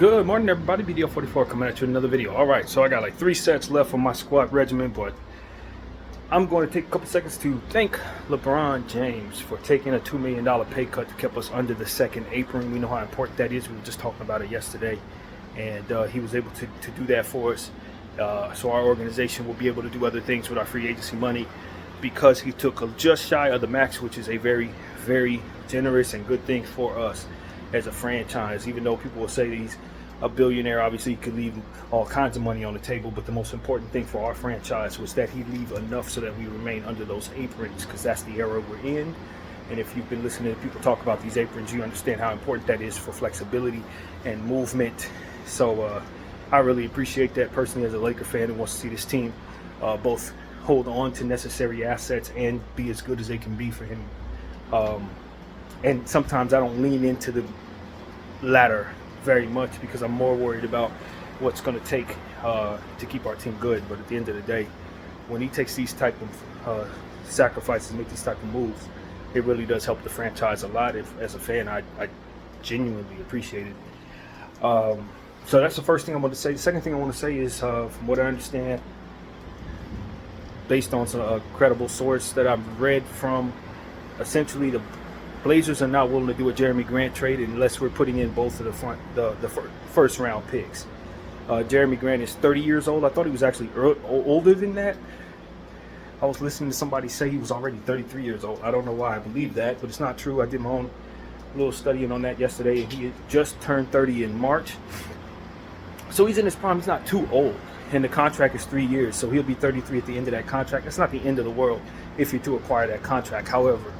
Good morning, everybody. BDO44 coming at you with another video. All right, so I got like 3 sets left on my squad regimen, but I'm going to take a couple seconds to thank LeBron James for taking a $2 million pay cut to keep us under the second apron. We know how important that is. We were just talking about it yesterday, and he was able to do that for us. So our organization will be able to do other things with our free agency money because he took just shy of the max, which is a very, very generous and good thing for us as a franchise. Even though people will say that he's a billionaire, obviously he could leave all kinds of money on the table, but the most important thing for our franchise was that he leave enough so that we remain under those aprons, because that's the era we're in. And if you've been listening to people talk about these aprons, you understand how important that is for flexibility and movement. So I really appreciate that personally as a Laker fan who wants to see this team both hold on to necessary assets and be as good as they can be for him. And sometimes I don't lean into the latter very much because I'm more worried about what's going to take to keep our team good. But at the end of the day, when he takes these type of sacrifices, make these type of moves, it really does help the franchise a lot. As a fan, I genuinely appreciate it. So that's the first thing I want to say. The second thing I want to say is, from what I understand, based on some credible source that I've read from, essentially the Blazers are not willing to do a Jeremy Grant trade unless we're putting in both of the first round picks. Jeremy Grant is 30 years old. I thought he was actually older than that. I was listening to somebody say he was already 33 years old. I don't know why I believe that, but it's not true. I did my own little studying on that yesterday, and he had just turned 30 in March. So he's in his prime. He's not too old, and the contract is 3 years, so he'll be 33 at the end of that contract. That's not the end of the world if you're to acquire that contract. However,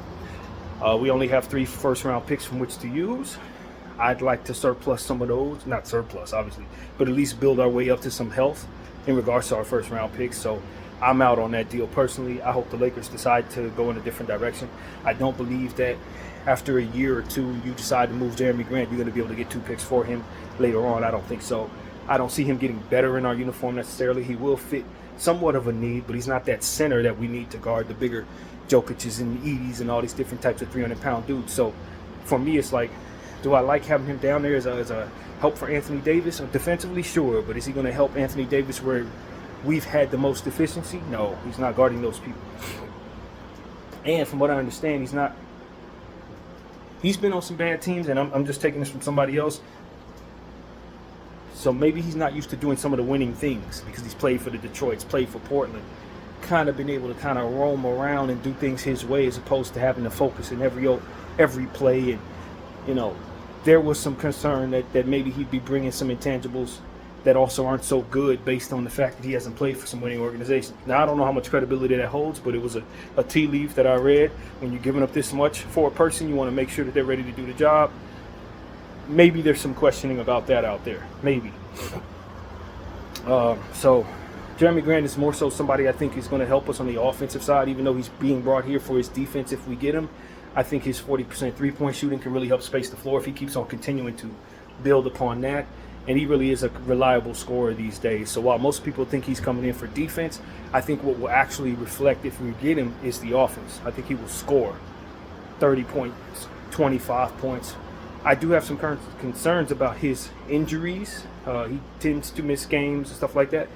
we only have 3 first-round picks from which to use. I'd like to surplus some of those. Not surplus, obviously, but at least build our way up to some health in regards to our first-round picks. So I'm out on that deal personally. I hope the Lakers decide to go in a different direction. I don't believe that after a year or two you decide to move Jeremy Grant, you're going to be able to get 2 picks for him later on. I don't think so. I don't see him getting better in our uniform necessarily. He will fit somewhat of a need, but he's not that center that we need to guard the bigger Jokic's and Edie's and all these different types of 300-pound dudes. So for me, it's like, do I like having him down there as a help for Anthony Davis? Defensively, sure, but is he going to help Anthony Davis where we've had the most deficiency? No, he's not guarding those people. And from what I understand, he's been on some bad teams, and I'm just taking this from somebody else. So maybe he's not used to doing some of the winning things because he's played for the Detroits, played for Portland, kind of been able to kind of roam around and do things his way as opposed to having to focus in every play. And, you know, there was some concern that maybe he'd be bringing some intangibles that also aren't so good based on the fact that he hasn't played for some winning organizations. Now, I don't know how much credibility that holds, but it was a tea leaf that I read. When you're giving up this much for a person, you want to make sure that they're ready to do the job. Maybe there's some questioning about that out there. Maybe. So Jeremy Grant is more so somebody I think is going to help us on the offensive side, even though he's being brought here for his defense if we get him. I think his 40% three-point shooting can really help space the floor if he keeps on continuing to build upon that. And he really is a reliable scorer these days. So while most people think he's coming in for defense, I think what will actually reflect if we get him is the offense. I think he will score 30 points, 25 points. I do have some current concerns about his injuries. He tends to miss games and stuff like that.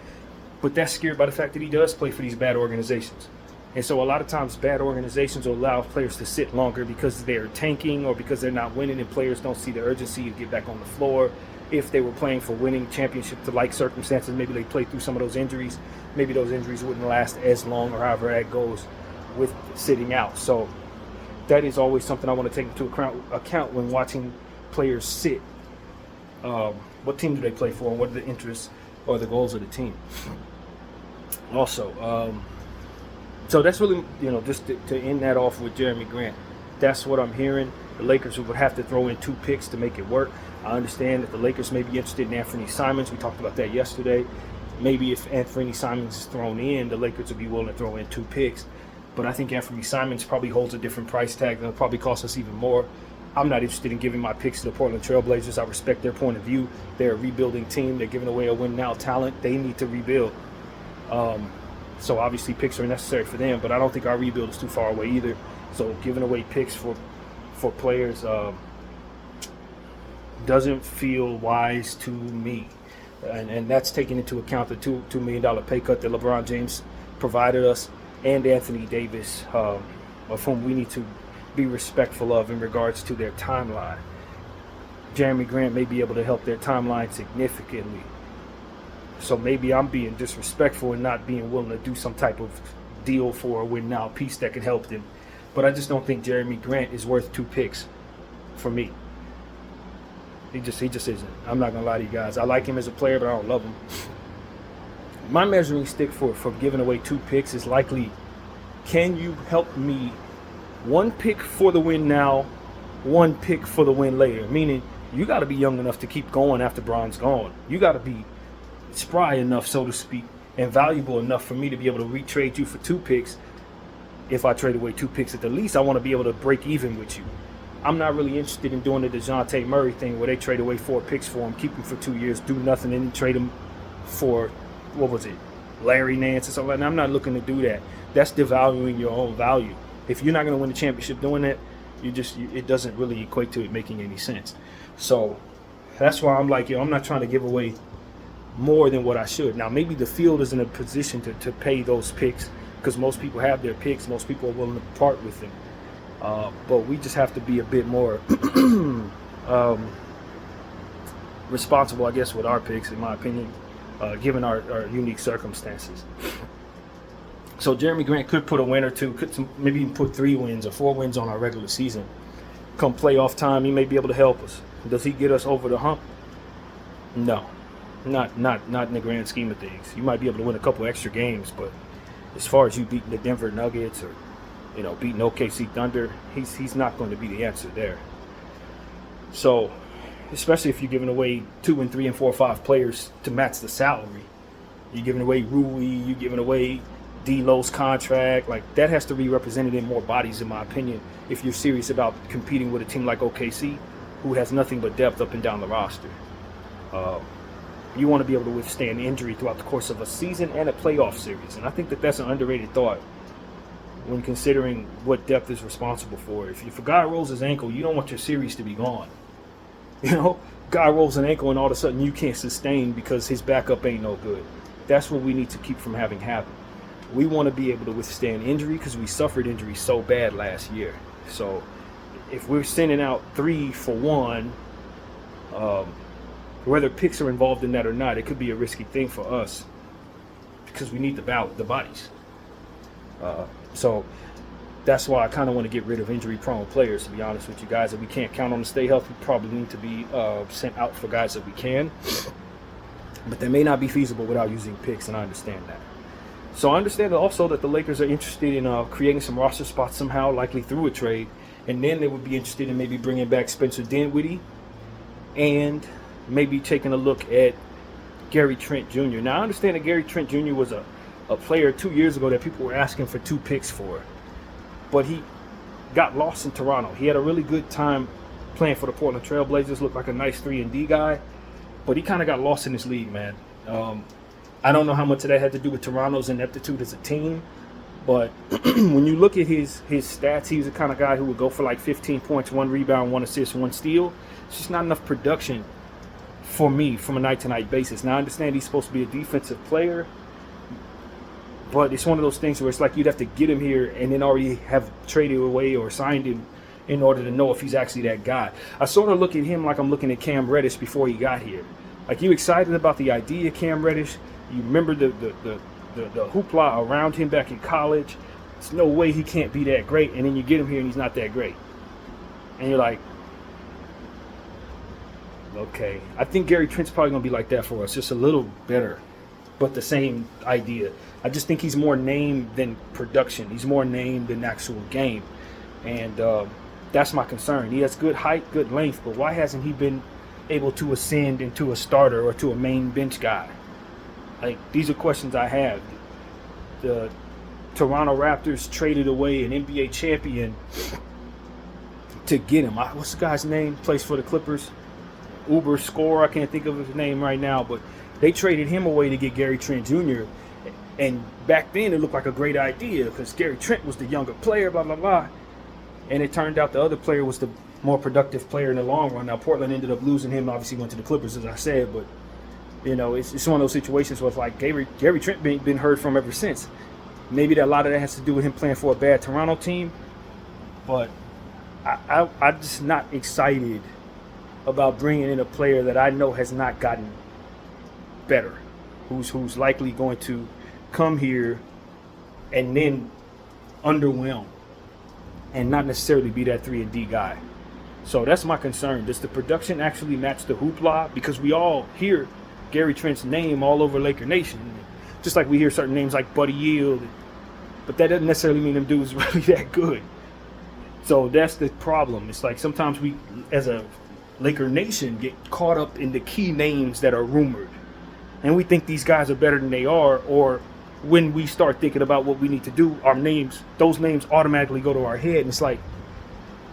But that's scared by the fact that he does play for these bad organizations. And so a lot of times bad organizations will allow players to sit longer because they're tanking or because they're not winning and players don't see the urgency to get back on the floor. If they were playing for winning championship-like circumstances, maybe they play through some of those injuries. Maybe those injuries wouldn't last as long or however that goes with sitting out. So that is always something I want to take into account when watching players sit. What team do they play for, and what are the interests or the goals of the team? Also, so that's really, just to end that off with Jeremy Grant. That's what I'm hearing. The Lakers would have to throw in 2 picks to make it work. I understand that the Lakers may be interested in Anthony Simons. We talked about that yesterday. Maybe if Anthony Simons is thrown in, the Lakers would be willing to throw in 2 picks. But I think Anthony Simons probably holds a different price tag that'll probably cost us even more. I'm not interested in giving my picks to the Portland Trailblazers. I respect their point of view. They're a rebuilding team. They're giving away a win-now talent. They need to rebuild. So obviously picks are necessary for them, but I don't think our rebuild is too far away either. So giving away picks for players doesn't feel wise to me. And that's taking into account the $2 million pay cut that LeBron James provided us, and Anthony Davis, of whom we need to be respectful of in regards to their timeline. Jeremy Grant may be able to help their timeline significantly. So maybe I'm being disrespectful and not being willing to do some type of deal for a win now piece that can help them. But I just don't think Jeremy Grant is worth 2 picks for me. He just isn't. I'm not gonna lie to you guys. I like him as a player, but I don't love him. My measuring stick for giving away 2 picks is likely, can you help me 1 pick for the win now, 1 pick for the win later? Meaning, you got to be young enough to keep going after Bron's gone. You got to be spry enough, so to speak, and valuable enough for me to be able to retrade you for 2 picks. If I trade away 2 picks at the least, I want to be able to break even with you. I'm not really interested in doing the DeJounte Murray thing where they trade away 4 picks for him, keep him for 2 years, do nothing, and then trade him for, what was it, Larry Nance or something like that. I'm not looking to do that. That's devaluing your own value. If you're not going to win the championship doing that, it doesn't really equate to it making any sense. So that's why I'm like, I'm not trying to give away more than what I should. Now, maybe the field is in a position to pay those picks because most people have their picks. Most people are willing to part with them. But we just have to be a bit more responsible, I guess, with our picks, in my opinion, given our unique circumstances. So Jeremy Grant could put a win or 2, maybe even put 3 wins or 4 wins on our regular season. Come playoff time, he may be able to help us. Does he get us over the hump? No, not in the grand scheme of things. You might be able to win a couple extra games, but as far as you beating the Denver Nuggets or beating OKC Thunder, he's not going to be the answer there. So, especially if you're giving away 2 and 3 and 4 or 5 players to match the salary, you're giving away Rui, you're giving away D'Lo's contract. Like, that has to be represented in more bodies, in my opinion, if you're serious about competing with a team like OKC, who has nothing but depth up and down the roster. You want to be able to withstand injury throughout the course of a season and a playoff series, and I think that's an underrated thought when considering what depth is responsible for. If a guy rolls his ankle, you don't want your series to be gone. Guy rolls an ankle and all of a sudden you can't sustain because his backup ain't no good. That's what we need to keep from having happen. We want to be able to withstand injury because we suffered injury so bad last year. So if we're sending out 3 for 1, whether picks are involved in that or not, it could be a risky thing for us because we need the bodies. So that's why I kind of want to get rid of injury-prone players, to be honest with you guys. If we can't count on to stay healthy, we probably need to be sent out for guys that we can. But that may not be feasible without using picks, and I understand that. So I understand also that the Lakers are interested in creating some roster spots somehow, likely through a trade. And then they would be interested in maybe bringing back Spencer Dinwiddie and maybe taking a look at Gary Trent Jr. Now, I understand that Gary Trent Jr. was a player 2 years ago that people were asking for 2 picks for. But he got lost in Toronto. He had a really good time playing for the Portland Trail Blazers, looked like a nice 3-and-D guy. But he kind of got lost in this league, man. I don't know how much of that had to do with Toronto's ineptitude as a team. But when you look at his stats, he was the kind of guy who would go for like 15 points, 1 rebound, 1 assist, 1 steal. It's just not enough production for me from a night-to-night basis. Now, I understand he's supposed to be a defensive player, but it's one of those things where it's like you'd have to get him here and then already have traded away or signed him in order to know if he's actually that guy. I sort of look at him like I'm looking at Cam Reddish before he got here. Like, you excited about the idea of Cam Reddish? You remember the hoopla around him back in college? There's no way he can't be that great. And then you get him here and he's not that great. And you're like, okay. I think Gary Trent's probably going to be like that for us, just a little better, but the same idea. I just think he's more name than production. He's more name than actual game. And that's my concern. He has good height, good length, but why hasn't he been able to ascend into a starter or to a main bench guy? Like, these are questions I have. The Toronto Raptors traded away an NBA champion to get him. What's the guy's name? Plays for the Clippers. Uber Score. I can't think of his name right now, but they traded him away to get Gary Trent Jr. And back then it looked like a great idea because Gary Trent was the younger player, blah, blah, blah. And it turned out the other player was the more productive player in the long run. Now Portland ended up losing him. Obviously went to the Clippers, as I said, but you know, it's one of those situations where it's like Gary Trent been heard from ever since. Maybe that a lot of that has to do with him playing for a bad Toronto team, but I'm just not excited about bringing in a player that I know has not gotten better, who's likely going to come here and then underwhelm and not necessarily be that 3-and-D guy. So that's my concern. Does the production actually match the hoopla? Because we all hear Gary Trent's name all over Laker Nation, just like we hear certain names like Buddy Yield, but that doesn't necessarily mean them dudes really that good. So that's the problem. It's like sometimes we, as a Laker Nation, get caught up in the key names that are rumored, and we think these guys are better than they are, or when we start thinking about what we need to do, those names automatically go to our head, and it's like,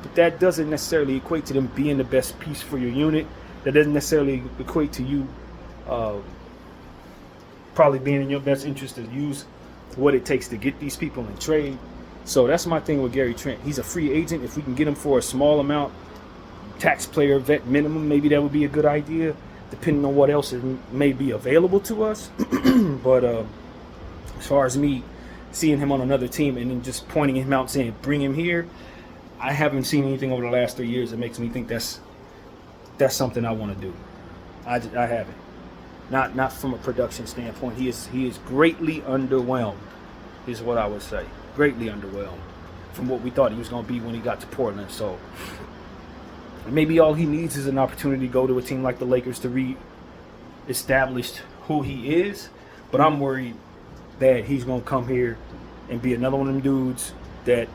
but that doesn't necessarily equate to them being the best piece for your unit. That doesn't necessarily equate to you probably being in your best interest to use what it takes to get these people in trade. So that's my thing with Gary Trent. He's a free agent. If we can get him for a small amount, taxpayer vet minimum, maybe that would be a good idea, depending on what else may be available to us. But as far as me seeing him on another team and then just pointing him out saying, bring him here, I haven't seen anything over the last 3 years that makes me think that's something I want to do. I haven't. Not from a production standpoint. He is greatly underwhelmed, is what I would say. Greatly underwhelmed from what we thought he was going to be when he got to Portland. So maybe all he needs is an opportunity to go to a team like the Lakers to re-establish who he is. But I'm worried that he's going to come here and be another one of them dudes that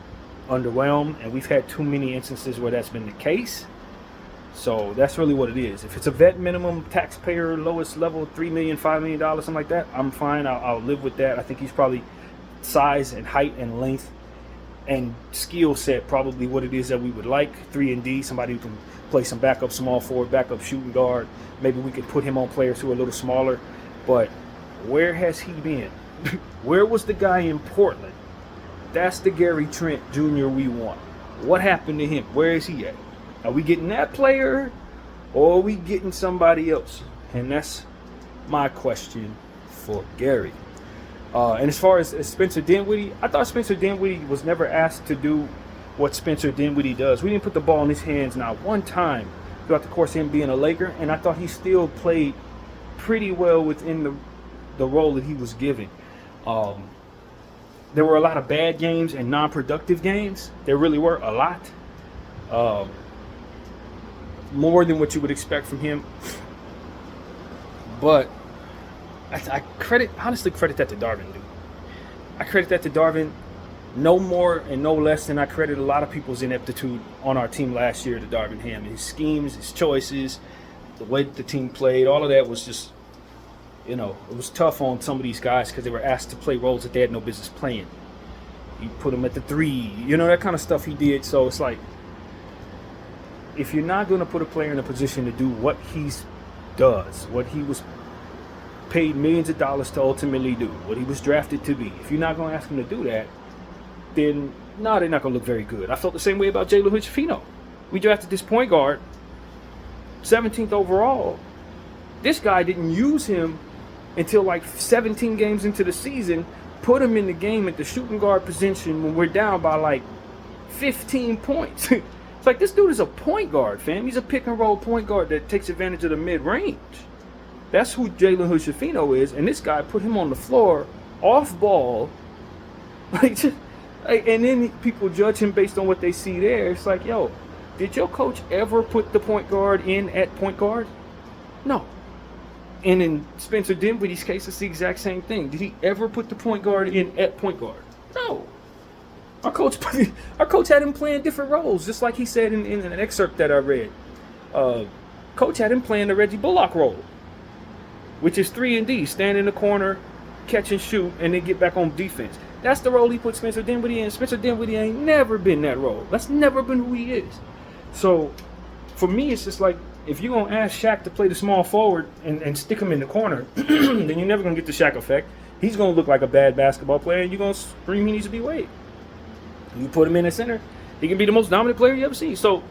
underwhelmed. And we've had too many instances where that's been the case. So that's really what it is. If it's a vet minimum, taxpayer, lowest level, $3 million, $5 million, something like that, I'm fine. I'll live with that. I think he's probably size and height and length and skill set probably what it is that we would like. 3-and-D, somebody who can play some backup small forward, backup shooting guard. Maybe we could put him on players who are a little smaller. But where has he been? Where was the guy in Portland? That's the Gary Trent Jr. we want. What happened to him? Where is he at? Are we getting that player, or are we getting somebody else? And that's my question for Gary. And as far as Spencer Dinwiddie, I thought Spencer Dinwiddie was never asked to do what Spencer Dinwiddie does. We didn't put the ball in his hands not one time throughout the course of him being a Laker, and I thought he still played pretty well within the role that he was given. There were a lot of bad games and non-productive games. There really were a lot. More than what you would expect from him. But I honestly credit that to Darvin, dude. I credit that to Darvin no more and no less than I credit a lot of people's ineptitude on our team last year to Darvin Ham. His schemes, his choices, the way that the team played, all of that was just, it was tough on some of these guys because they were asked to play roles that they had no business playing. He put them at the 3, that kind of stuff he did. So it's like, if you're not going to put a player in a position to do what he does, what he was paid millions of dollars to ultimately do, what he was drafted to be, if you're not going to ask him to do that, then no, they're not going to look very good. I felt the same way about Jalen Hood-Schifino. We drafted this point guard, 17th overall. This guy didn't use him until like 17 games into the season, put him in the game at the shooting guard position when we're down by like 15 points. It's like, this dude is a point guard, fam. He's a pick and roll point guard that takes advantage of the mid-range. That's who Jalen Hood-Schifino is, and this guy put him on the floor, off ball, and then people judge him based on what they see there. It's like, yo, did your coach ever put the point guard in at point guard? No. And in Spencer Dinwiddie's case, it's the exact same thing. Did he ever put the point guard in at point guard? No. Our coach had him playing different roles, just like he said in an excerpt that I read. Coach had him playing the Reggie Bullock role, which is 3-and-D, stand in the corner, catch and shoot, and then get back on defense. That's the role he put Spencer Dinwiddie in. Spencer Dinwiddie ain't never been that role. That's never been who he is. So, for me, it's just like, if you're going to ask Shaq to play the small forward and stick him in the corner, then you're never going to get the Shaq effect. He's going to look like a bad basketball player, and you're going to scream he needs to be Wade. You put him in the center, he can be the most dominant player you ever see. So,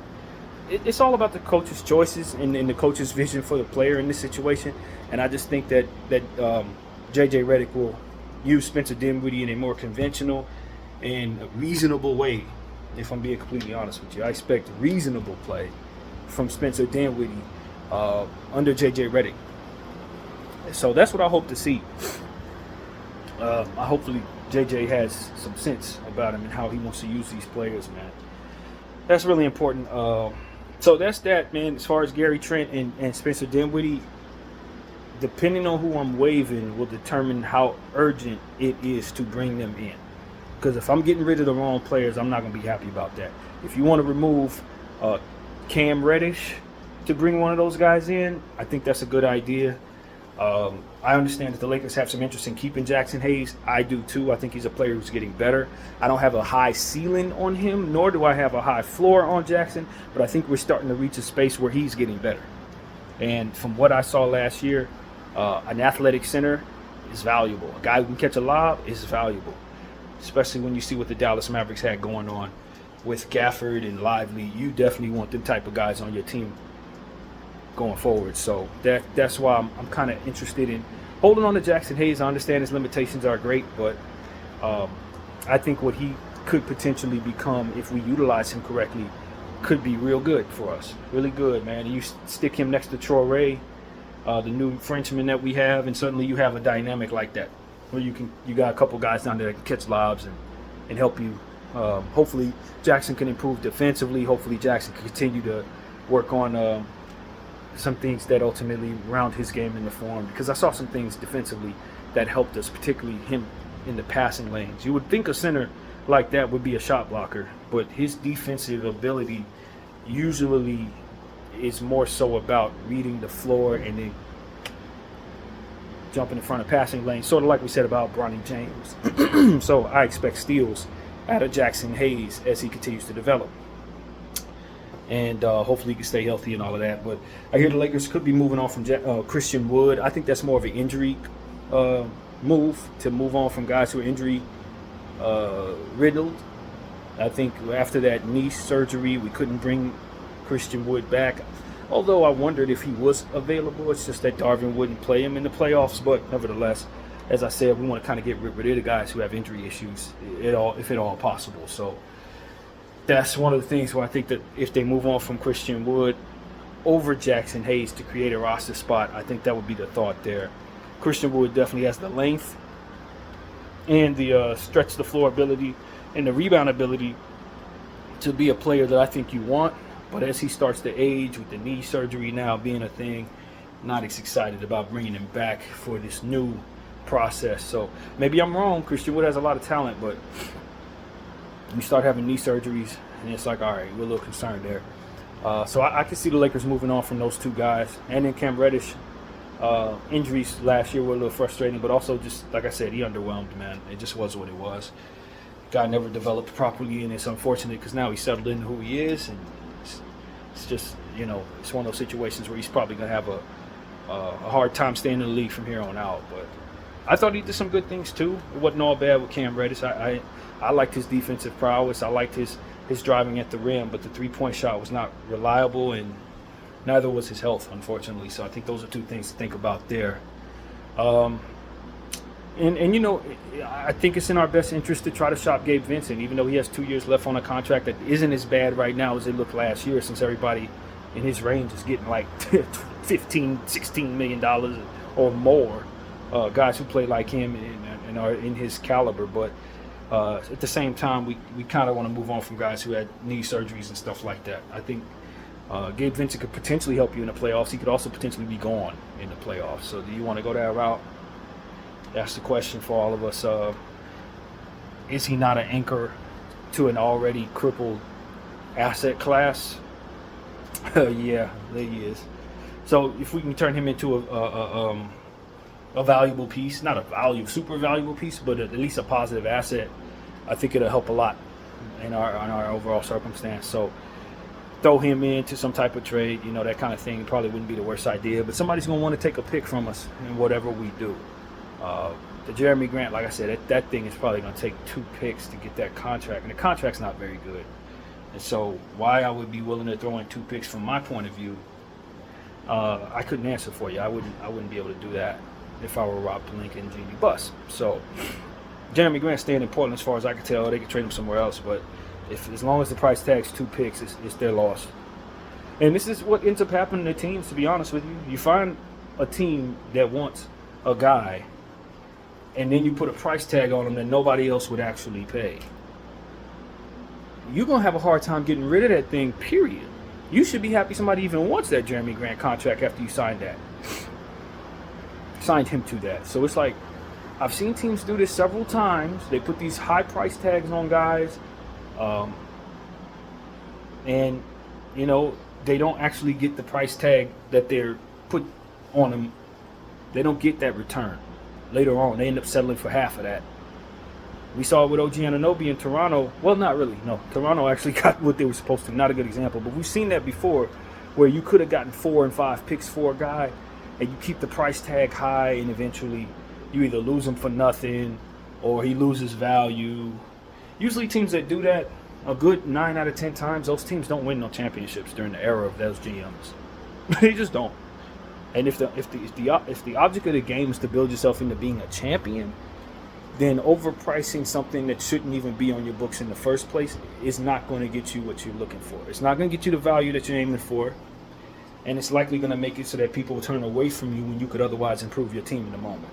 it's all about the coach's choices and the coach's vision for the player in this situation. And I just think that JJ Redick will use Spencer Dinwiddie in a more conventional and reasonable way. If I'm being completely honest with you, I expect reasonable play from Spencer Dinwiddie under JJ Redick. So that's what I hope to see. Hopefully JJ has some sense about him and how he wants to use these players, man. That's really important. So that's that, man. As far as Gary Trent and Spencer Dinwiddie, depending on who I'm waiving will determine how urgent it is to bring them in. Because if I'm getting rid of the wrong players, I'm not going to be happy about that. If you want to remove Cam Reddish to bring one of those guys in, I think that's a good idea. I understand that the Lakers have some interest in keeping Jackson Hayes. I do too. I think he's a player who's getting better. I don't have a high ceiling on him, nor do I have a high floor on Jackson, but I think we're starting to reach a space where he's getting better. And from what I saw last year, an athletic center is valuable. A guy who can catch a lob is valuable, especially when you see what the Dallas Mavericks had going on with Gafford and Lively. You definitely want them type of guys on your team going forward. So that's why I'm kind of interested in holding on to Jackson Hayes. I understand his limitations are great, but I think what he could potentially become, if we utilize him correctly, could be real good for us. Really good, man. You stick him next to Traoré, the new Frenchman that we have, and suddenly you have a dynamic like that, where you got a couple guys down there that can catch lobs and help you. Hopefully Jackson can improve defensively. Hopefully Jackson can continue to work on some things that ultimately round his game in the form, because I saw some things defensively that helped us, particularly him in the passing lanes. You would think a center like that would be a shot blocker, but his defensive ability usually is more so about reading the floor and then jumping in front of passing lanes, sort of like we said about Bronny James. So I expect steals out of Jackson Hayes as he continues to develop. And hopefully he can stay healthy and all of that. But I hear the Lakers could be moving on from Christian Wood. I think that's more of an injury move, to move on from guys who are injury riddled. I think after that knee surgery, we couldn't bring Christian Wood back. Although I wondered if he was available. It's just that Darvin wouldn't play him in the playoffs. But nevertheless, as I said, we want to kind of get rid of the guys who have injury issues, if at all possible. So that's one of the things where I think that if they move on from Christian Wood over Jackson Hayes to create a roster spot, I think that would be the thought there. Christian Wood definitely has the length and the stretch the floor ability and the rebound ability to be a player that I think you want. But as he starts to age, with the knee surgery now being a thing, not as excited about bringing him back for this new process. So maybe I'm wrong. Christian Wood has a lot of talent, but you start having knee surgeries, and it's like, all right, we're a little concerned there. So I can see the Lakers moving on from those two guys. And then Cam Reddish, injuries last year were a little frustrating, but also just, like I said, he underwhelmed, man. It just was what it was. Guy never developed properly, and it's unfortunate because now he's settled into who he is, and it's just, it's one of those situations where he's probably going to have a hard time staying in the league from here on out. But I thought he did some good things too. It wasn't all bad with Cam Reddish. I liked his defensive prowess. I liked his driving at the rim, but the three-point shot was not reliable, and neither was his health, unfortunately. So I think those are two things to think about there. I think it's in our best interest to try to shop Gabe Vincent, even though he has 2 years left on a contract that isn't as bad right now as it looked last year, since everybody in his range is getting like $15, $16 million or more. Guys who play like him and are in his caliber, but at the same time, we kind of want to move on from guys who had knee surgeries and stuff like that. I think Gabe Vincent could potentially help you in the playoffs. He could also potentially be gone in the playoffs. So do you want to go that route? That's the question for all of us. Is he not an anchor to an already crippled asset class? Yeah, he is. So if we can turn him into a valuable piece, not a super valuable piece, but at least a positive asset, I think it'll help a lot in our overall circumstance. So throw him into some type of trade, that kind of thing probably wouldn't be the worst idea. But somebody's going to want to take a pick from us in whatever we do. The Jeremy Grant, like I said, that thing is probably going to take 2 picks to get that contract, and the contract's not very good. And so why I would be willing to throw in 2 picks from my point of view, I couldn't answer for you. I wouldn't be able to do that if I were Rob Pelinka and Jeanie Buss. So Jeremy Grant staying in Portland, as far as I can tell. They could trade him somewhere else, but as long as the price tag's 2 picks, it's their loss. And this is what ends up happening to teams, to be honest with you. You find a team that wants a guy, and then you put a price tag on them that nobody else would actually pay. You're going to have a hard time getting rid of that thing, period. You should be happy somebody even wants that Jeremy Grant contract after you signed him to that. So it's like, I've seen teams do this several times. They put these high price tags on guys, and, you know, they don't actually get the price tag that they're put on them. They don't get that return. Later on, they end up settling for half of that. We saw it with OG Anunoby in Toronto. Well, not really. No, Toronto actually got what they were supposed to. Not a good example, but we've seen that before, where you could have gotten 4 and 5 picks for a guy, and you keep the price tag high, and eventually you either lose him for nothing or he loses value. Usually teams that do that, a good 9 out of 10 times, those teams don't win no championships during the era of those GMs. They just don't. And if the object of the game is to build yourself into being a champion, then overpricing something that shouldn't even be on your books in the first place is not going to get you what you're looking for. It's not going to get you the value that you're aiming for, and it's likely going to make it so that people will turn away from you when you could otherwise improve your team in the moment.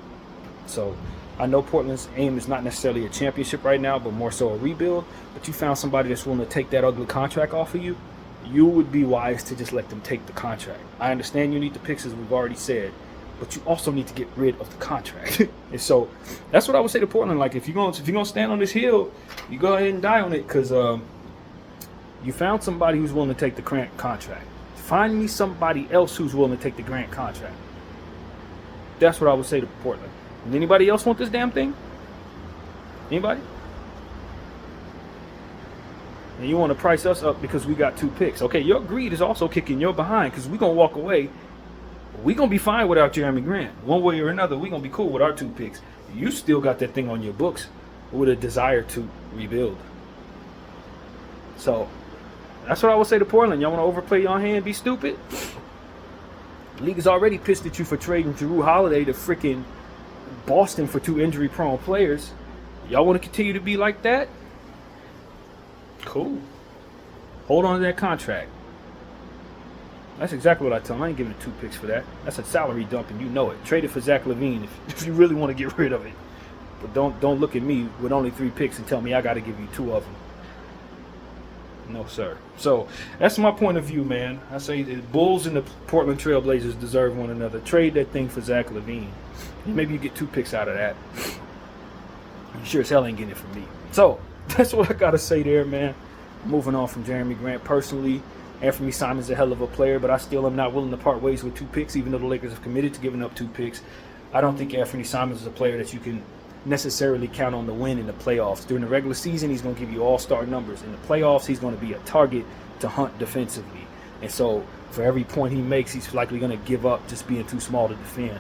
So I know Portland's aim is not necessarily a championship right now, but more so a rebuild. But you found somebody that's willing to take that ugly contract off of you, you would be wise to just let them take the contract. I understand you need the picks, as we've already said, but you also need to get rid of the contract. And so that's what I would say to Portland. Like, if you're gonna stand on this hill, you go ahead and die on it, because you found somebody who's willing to take the Grant contract. Find me somebody else who's willing to take the Grant contract. That's what I would say to Portland. Does anybody else want this damn thing? Anybody? And you want to price us up because we got 2 picks. Okay, your greed is also kicking your behind, because we're going to walk away. We're going to be fine without Jeremy Grant. One way or another, we're going to be cool with our 2 picks. You still got that thing on your books with a desire to rebuild. So that's what I would say to Portland. Y'all want to overplay your hand and be stupid? The league is already pissed at you for trading Jrue Holiday to freaking Boston for 2 injury-prone players. Y'all want to continue to be like that? Cool. Hold on to that contract. That's exactly what I tell them. I ain't giving 2 picks for that. That's a salary dump, and you know it. Trade it for Zach LaVine if you really want to get rid of it. But don't look at me with only 3 picks and tell me I got to give you 2 of them. No, sir. So that's my point of view, man. I say the Bulls and the Portland Trailblazers deserve one another. Trade that thing for Zach LaVine. Maybe you get 2 picks out of that. You sure as hell ain't getting it from me. So that's what I got to say there, man. Moving on from Jeremy Grant. Personally, Anthony Simons is a hell of a player, but I still am not willing to part ways with 2 picks, even though the Lakers have committed to giving up 2 picks. I don't think Anthony Simons is a player that you can necessarily count on to win in the playoffs. During the regular season, he's going to give you all-star numbers. In the playoffs, he's going to be a target to hunt defensively. And so for every point he makes, he's likely going to give up just being too small to defend.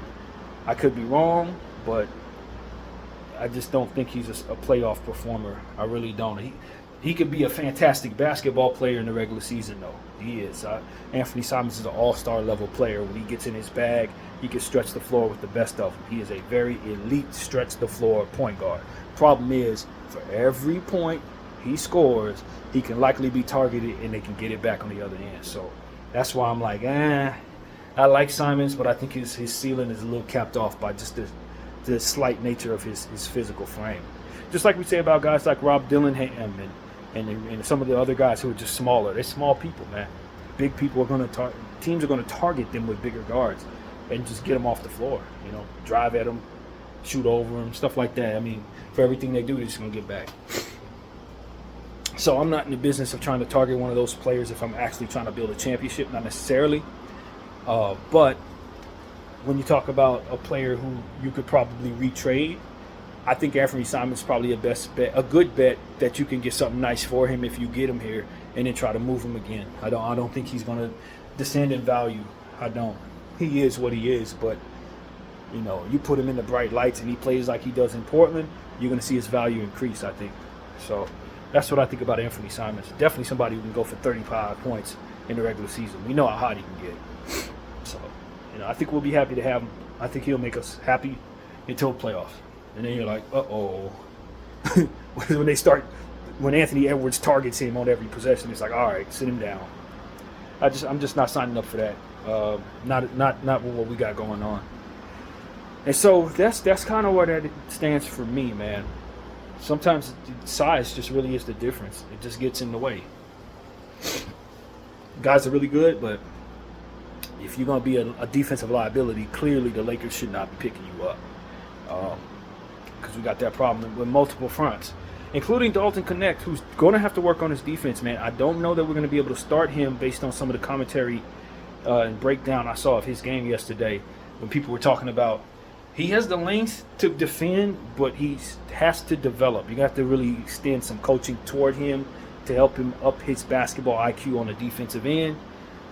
I could be wrong, but I just don't think he's a playoff performer. I really don't. He could be a fantastic basketball player in the regular season, though. He is. Anthony Simons is an all-star level player. When he gets in his bag, he can stretch the floor with the best of them. He is a very elite stretch-the-floor point guard. Problem is, for every point he scores, he can likely be targeted and they can get it back on the other end. So that's why I'm like, I like Simons, but I think his ceiling is a little capped off by just the slight nature of his physical frame. Just like we say about guys like Rob Dillingham and some of the other guys who are just smaller. They're small people, man. Big people are going to teams are going to target them with bigger guards and just get them off the floor. You know, drive at them, shoot over them, stuff like that. I mean, for everything they do, they're just going to get back. So I'm not in the business of trying to target one of those players if I'm actually trying to build a championship, not necessarily. But when you talk about a player who you could probably retrade, I think Anthony Simons is probably a good bet that you can get something nice for him if you get him here and then try to move him again. I don't think he's going to descend in value. I don't. He is what he is, but you know, you put him in the bright lights and he plays like he does in Portland, you're going to see his value increase, I think. So That's what I think about Anthony Simons. Definitely somebody who can go for 35 points in the regular season. We know how hot he can get. So, I think we'll be happy to have him. I think he'll make us happy until playoffs. And then you're like, uh-oh. When Anthony Edwards targets him on every possession, it's like, all right, sit him down. I'm just not signing up for that. Not with what we got going on. And so that's kind of where that stands for me, man. Sometimes size just really is the difference. It just gets in the way. Guys are really good, but if you're going to be a defensive liability, clearly the Lakers should not be picking you up. Because we got that problem with multiple fronts, including Dalton Knecht, who's going to have to work on his defense, man. I don't know that we're going to be able to start him based on some of the commentary and breakdown I saw of his game yesterday when people were talking about he has the length to defend, but he has to develop. You have to really extend some coaching toward him to help him up his basketball IQ on the defensive end.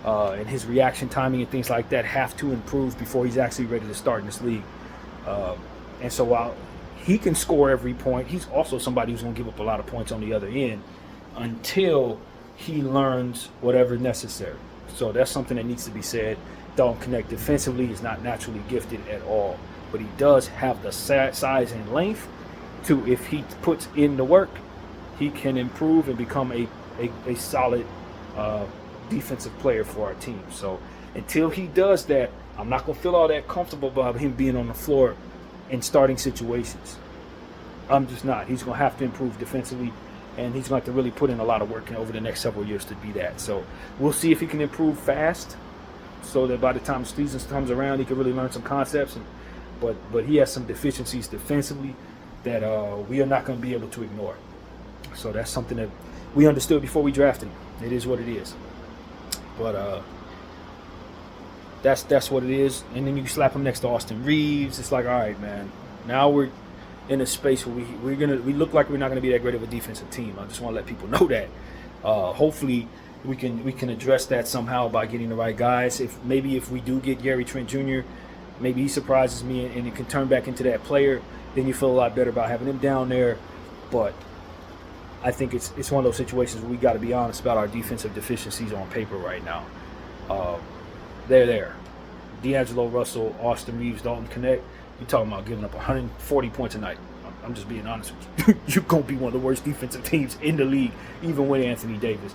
And his reaction timing and things like that have to improve before he's actually ready to start in this league. And so while he can score every point, he's also somebody who's going to give up a lot of points on the other end until he learns whatever is necessary. So that's something that needs to be said. Dalton Knecht defensively is not naturally gifted at all, but he does have the size and length to, if he puts in the work, he can improve and become a solid defensive player for our team. So until he does that, I'm not going to feel all that comfortable about him being on the floor in starting situations. I'm just not. He's going to have to improve defensively, and he's going to have to really put in a lot of work over the next several years to be that. So we'll see if he can improve fast so that by the time the season comes around, he can really learn some concepts. But he has some deficiencies defensively that we are not going to be able to ignore. So that's something that we understood before we drafted him. It is what it is. But that's what it is. And then you slap him next to Austin Reeves. It's like, all right, man. Now we're in a space where we look like we're not going to be that great of a defensive team. I just want to let people know that. Hopefully we can address that somehow by getting the right guys. If we do get Gary Trent Jr., maybe he surprises me and it can turn back into that player. Then you feel a lot better about having him down there. But I think it's one of those situations where we got to be honest about our defensive deficiencies on paper right now. They're there. D'Angelo Russell, Austin Reeves, Dalton Knecht. You're talking about giving up 140 points a night. I'm just being honest with you. You're going to be one of the worst defensive teams in the league, even with Anthony Davis.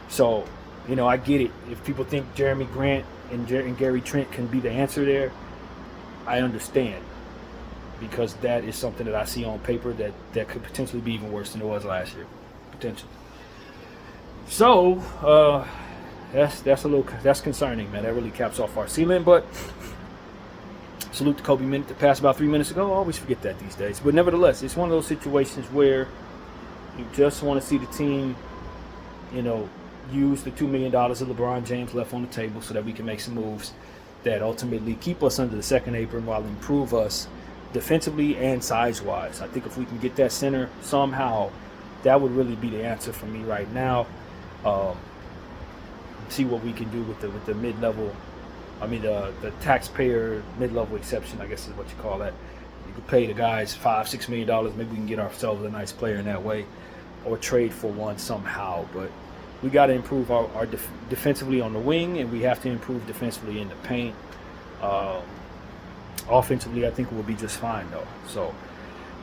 So, I get it. If people think Jeremy Grant and Gary Trent can be the answer there, I understand. Because that is something that I see on paper that could potentially be even worse than it was last year. Potentially. So, that's concerning, man. That really caps off our ceiling. But salute to Kobe Minute that passed about 3 minutes ago. I always forget that these days. But nevertheless, it's one of those situations where you just want to see the team, use the $2 million that LeBron James left on the table so that we can make some moves that ultimately keep us under the second apron while improve us defensively and size-wise. I think if we can get that center somehow, that would really be the answer for me right now. See what we can do with the mid-level. I mean, the taxpayer mid-level exception, I guess is what you call that. You could pay the guys $5-6 million. Maybe we can get ourselves a nice player in that way, or trade for one somehow. But we got to improve our defensively on the wing, and we have to improve defensively in the paint. Offensively, I think we'll be just fine, though. So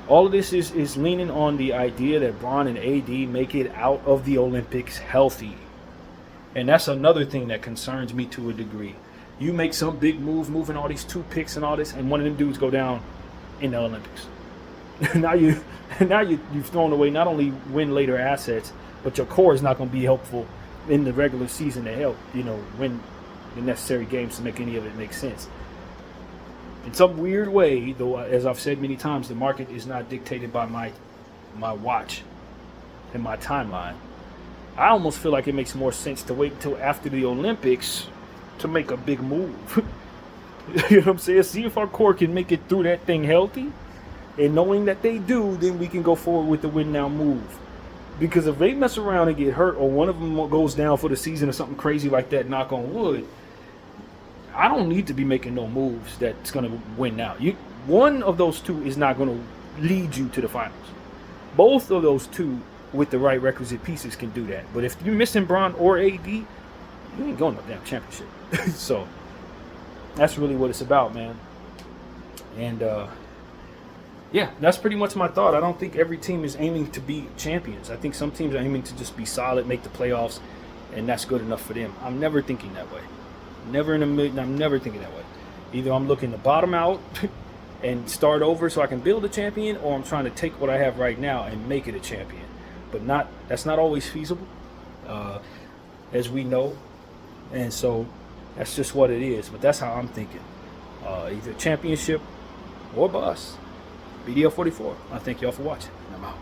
all of this is leaning on the idea that Bron and AD make it out of the Olympics healthy. And that's another thing that concerns me to a degree. You make some big move, moving all these 2 picks and all this, and one of them dudes go down in the Olympics. now you've thrown away not only win later assets, but your core is not going to be helpful in the regular season to help, win the necessary games to make any of it make sense. In some weird way, though, as I've said many times, the market is not dictated by my watch and my timeline. I almost feel like it makes more sense to wait until after the Olympics to make a big move. You know what I'm saying? See if our core can make it through that thing healthy. And knowing that they do, then we can go forward with the win now move. Because if they mess around and get hurt, or one of them goes down for the season or something crazy like that, knock on wood, I don't need to be making no moves that's going to win now. One of those two is not going to lead you to the finals. Both of those two with the right requisite pieces can do that. But if you're missing Bron or AD, you ain't going no damn championship. So that's really what it's about, man. And yeah, that's pretty much my thought. I don't think every team is aiming to be champions. I think some teams are aiming to just be solid, make the playoffs, and that's good enough for them. I'm never thinking that way. Never in a million. I'm never thinking that way. Either I'm looking to bottom out and start over so I can build a champion, or I'm trying to take what I have right now and make it a champion. But that's not always feasible, as we know. And so that's just what it is. But that's how I'm thinking. Either championship or bust. BDL44. I thank y'all for watching. I'm out.